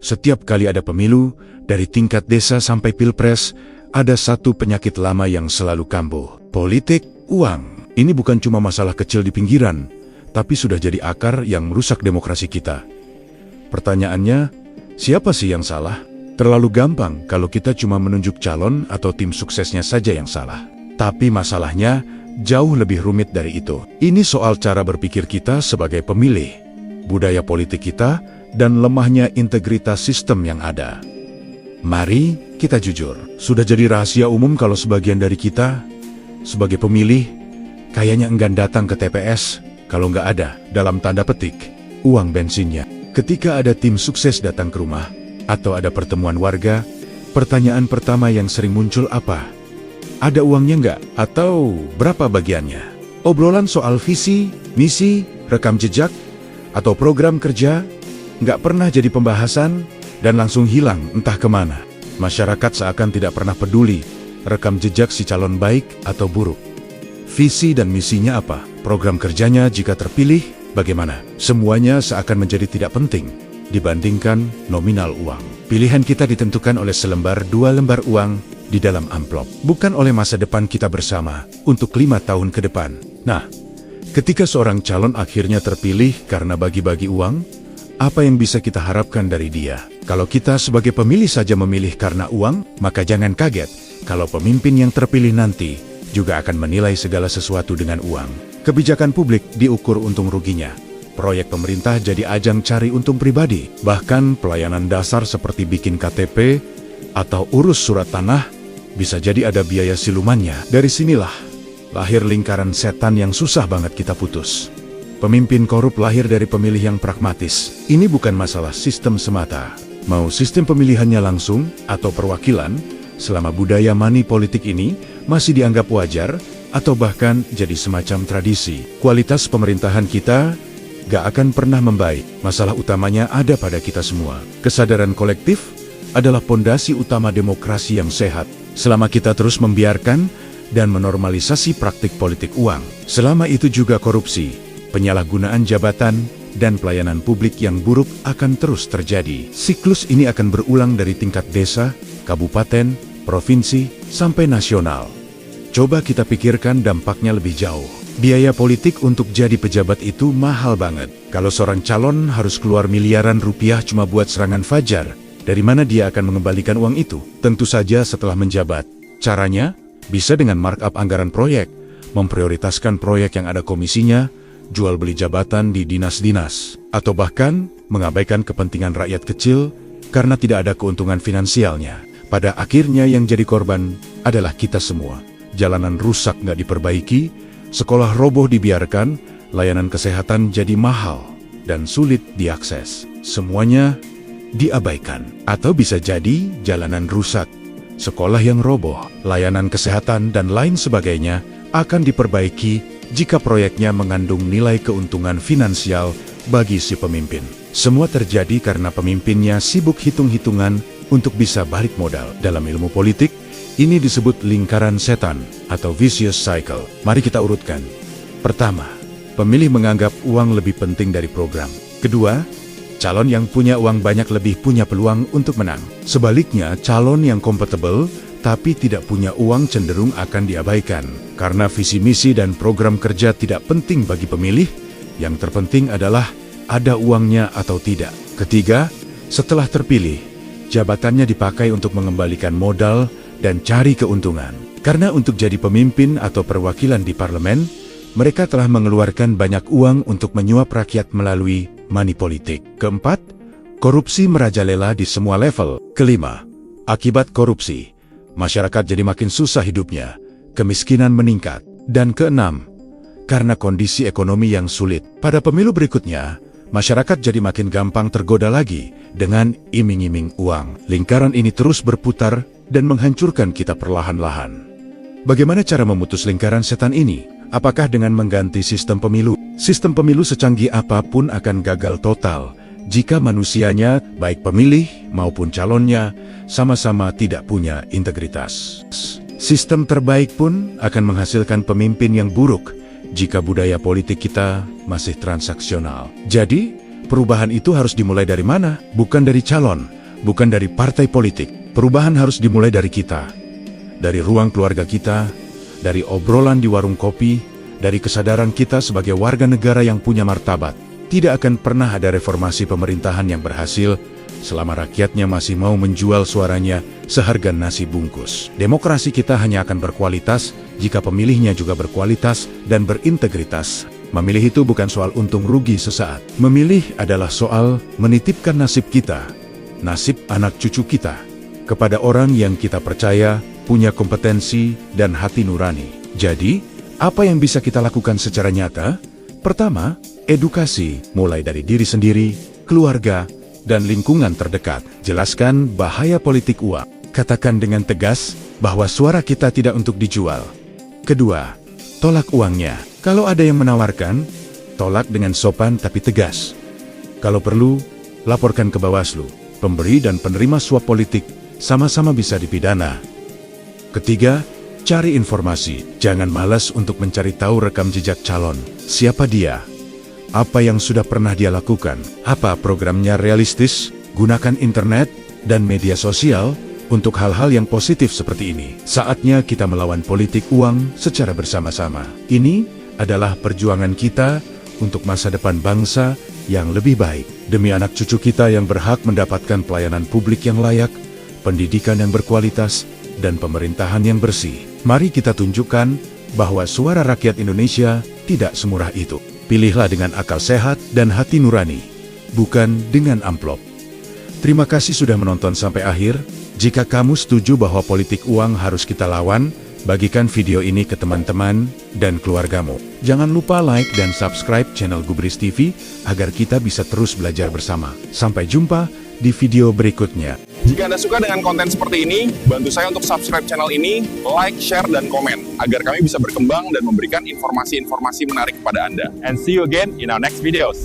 Setiap kali ada pemilu, dari tingkat desa sampai pilpres, ada satu penyakit lama yang selalu kambuh. Politik, uang. Ini bukan cuma masalah kecil di pinggiran, tapi sudah jadi akar yang merusak demokrasi kita. Pertanyaannya, siapa sih yang salah? Terlalu gampang kalau kita cuma menunjuk calon atau tim suksesnya saja yang salah. Tapi masalahnya jauh lebih rumit dari itu. Ini soal cara berpikir kita sebagai pemilih, budaya politik kita, dan lemahnya integritas sistem yang ada. Mari kita jujur, sudah jadi rahasia umum kalau sebagian dari kita, sebagai pemilih, kayaknya enggan datang ke TPS kalau nggak ada, dalam tanda petik, uang bensinnya. Ketika ada tim sukses datang ke rumah, atau ada pertemuan warga, pertanyaan pertama yang sering muncul apa? Ada uangnya nggak? Atau berapa bagiannya? Obrolan soal visi, misi, rekam jejak, atau program kerja nggak pernah jadi pembahasan dan langsung hilang entah kemana. Masyarakat seakan tidak pernah peduli rekam jejak si calon baik atau buruk. Visi dan misinya apa? Program kerjanya jika terpilih bagaimana? Semuanya seakan menjadi tidak penting dibandingkan nominal uang. Pilihan kita ditentukan oleh selembar dua lembar uang di dalam amplop, bukan oleh masa depan kita bersama untuk 5 tahun ke depan. Nah, ketika seorang calon akhirnya terpilih karena bagi-bagi uang, apa yang bisa kita harapkan dari dia? Kalau kita sebagai pemilih saja memilih karena uang, maka jangan kaget kalau pemimpin yang terpilih nanti juga akan menilai segala sesuatu dengan uang. Kebijakan publik diukur untung ruginya. Proyek pemerintah jadi ajang cari untung pribadi. Bahkan pelayanan dasar seperti bikin KTP atau urus surat tanah bisa jadi ada biaya silumannya. Dari sinilah lahir lingkaran setan yang susah banget kita putus. Pemimpin korup lahir dari pemilih yang pragmatis. Ini bukan masalah sistem semata. Mau sistem pemilihannya langsung atau perwakilan, selama budaya money politik ini masih dianggap wajar atau bahkan jadi semacam tradisi, kualitas pemerintahan kita gak akan pernah membaik. Masalah utamanya ada pada kita semua. Kesadaran kolektif adalah pondasi utama demokrasi yang sehat. Selama kita terus membiarkan dan menormalisasi praktik politik uang, selama itu juga korupsi, penyalahgunaan jabatan, dan pelayanan publik yang buruk akan terus terjadi. Siklus ini akan berulang dari tingkat desa, kabupaten, provinsi, sampai nasional. Coba kita pikirkan dampaknya lebih jauh. Biaya politik untuk jadi pejabat itu mahal banget. Kalau seorang calon harus keluar miliaran rupiah cuma buat serangan fajar, dari mana dia akan mengembalikan uang itu? Tentu saja setelah menjabat. Caranya bisa dengan markup anggaran proyek, memprioritaskan proyek yang ada komisinya, jual beli jabatan di dinas-dinas, atau bahkan mengabaikan kepentingan rakyat kecil karena tidak ada keuntungan finansialnya. Pada akhirnya yang jadi korban adalah kita semua. Jalanan rusak nggak diperbaiki, sekolah roboh dibiarkan, layanan kesehatan jadi mahal dan sulit diakses. Semuanya diabaikan. Atau bisa jadi jalanan rusak, sekolah yang roboh, layanan kesehatan dan lain sebagainya akan diperbaiki jika proyeknya mengandung nilai keuntungan finansial bagi si pemimpin. Semua terjadi karena pemimpinnya sibuk hitung-hitungan untuk bisa balik modal. Dalam ilmu politik, ini disebut lingkaran setan atau vicious cycle. Mari kita urutkan. Pertama, pemilih menganggap uang lebih penting dari program. Kedua, calon yang punya uang banyak lebih punya peluang untuk menang. Sebaliknya, calon yang kompatibel tapi tidak punya uang cenderung akan diabaikan. Karena visi misi dan program kerja tidak penting bagi pemilih, yang terpenting adalah ada uangnya atau tidak. Ketiga, setelah terpilih, jabatannya dipakai untuk mengembalikan modal dan cari keuntungan. Karena untuk jadi pemimpin atau perwakilan di parlemen, mereka telah mengeluarkan banyak uang untuk menyuap rakyat melalui money politik. Keempat, korupsi merajalela di semua level. Kelima, akibat korupsi, masyarakat jadi makin susah hidupnya, kemiskinan meningkat. Dan keenam, karena kondisi ekonomi yang sulit. Pada pemilu berikutnya, masyarakat jadi makin gampang tergoda lagi dengan iming-iming uang. Lingkaran ini terus berputar dan menghancurkan kita perlahan-lahan. Bagaimana cara memutus lingkaran setan ini? Apakah dengan mengganti sistem pemilu? Sistem pemilu secanggih apapun akan gagal total jika manusianya, baik pemilih maupun calonnya, sama-sama tidak punya integritas. Sistem terbaik pun akan menghasilkan pemimpin yang buruk jika budaya politik kita masih transaksional. Jadi, perubahan itu harus dimulai dari mana? Bukan dari calon, bukan dari partai politik. Perubahan harus dimulai dari kita. Dari ruang keluarga kita, dari obrolan di warung kopi, dari kesadaran kita sebagai warga negara yang punya martabat. Tidak akan pernah ada reformasi pemerintahan yang berhasil selama rakyatnya masih mau menjual suaranya seharga nasi bungkus. Demokrasi kita hanya akan berkualitas jika pemilihnya juga berkualitas dan berintegritas. Memilih itu bukan soal untung rugi sesaat. Memilih adalah soal menitipkan nasib kita, nasib anak cucu kita, kepada orang yang kita percaya punya kompetensi dan hati nurani. Jadi, apa yang bisa kita lakukan secara nyata? Pertama, edukasi, mulai dari diri sendiri, keluarga, dan lingkungan terdekat. Jelaskan bahaya politik uang. Katakan dengan tegas bahwa suara kita tidak untuk dijual. Kedua, tolak uangnya. Kalau ada yang menawarkan, tolak dengan sopan tapi tegas. Kalau perlu, laporkan ke Bawaslu. Pemberi dan penerima suap politik sama-sama bisa dipidana. Ketiga, cari informasi. Jangan malas untuk mencari tahu rekam jejak calon. Siapa dia? Apa yang sudah pernah dia lakukan? Apa programnya realistis? Gunakan internet dan media sosial untuk hal-hal yang positif seperti ini. Saatnya kita melawan politik uang secara bersama-sama. Ini adalah perjuangan kita untuk masa depan bangsa yang lebih baik. Demi anak cucu kita yang berhak mendapatkan pelayanan publik yang layak, pendidikan yang berkualitas, dan pemerintahan yang bersih. Mari kita tunjukkan bahwa suara rakyat Indonesia tidak semurah itu. Pilihlah dengan akal sehat dan hati nurani, bukan dengan amplop. Terima kasih sudah menonton sampai akhir. Jika kamu setuju bahwa politik uang harus kita lawan, bagikan video ini ke teman-teman dan keluargamu. Jangan lupa like dan subscribe channel Gubris TV agar kita bisa terus belajar bersama. Sampai jumpa di video berikutnya. Jika Anda suka dengan konten seperti ini, bantu saya untuk subscribe channel ini, like, share, dan komen, agar kami bisa berkembang dan memberikan informasi-informasi menarik kepada Anda. And see you again in our next videos.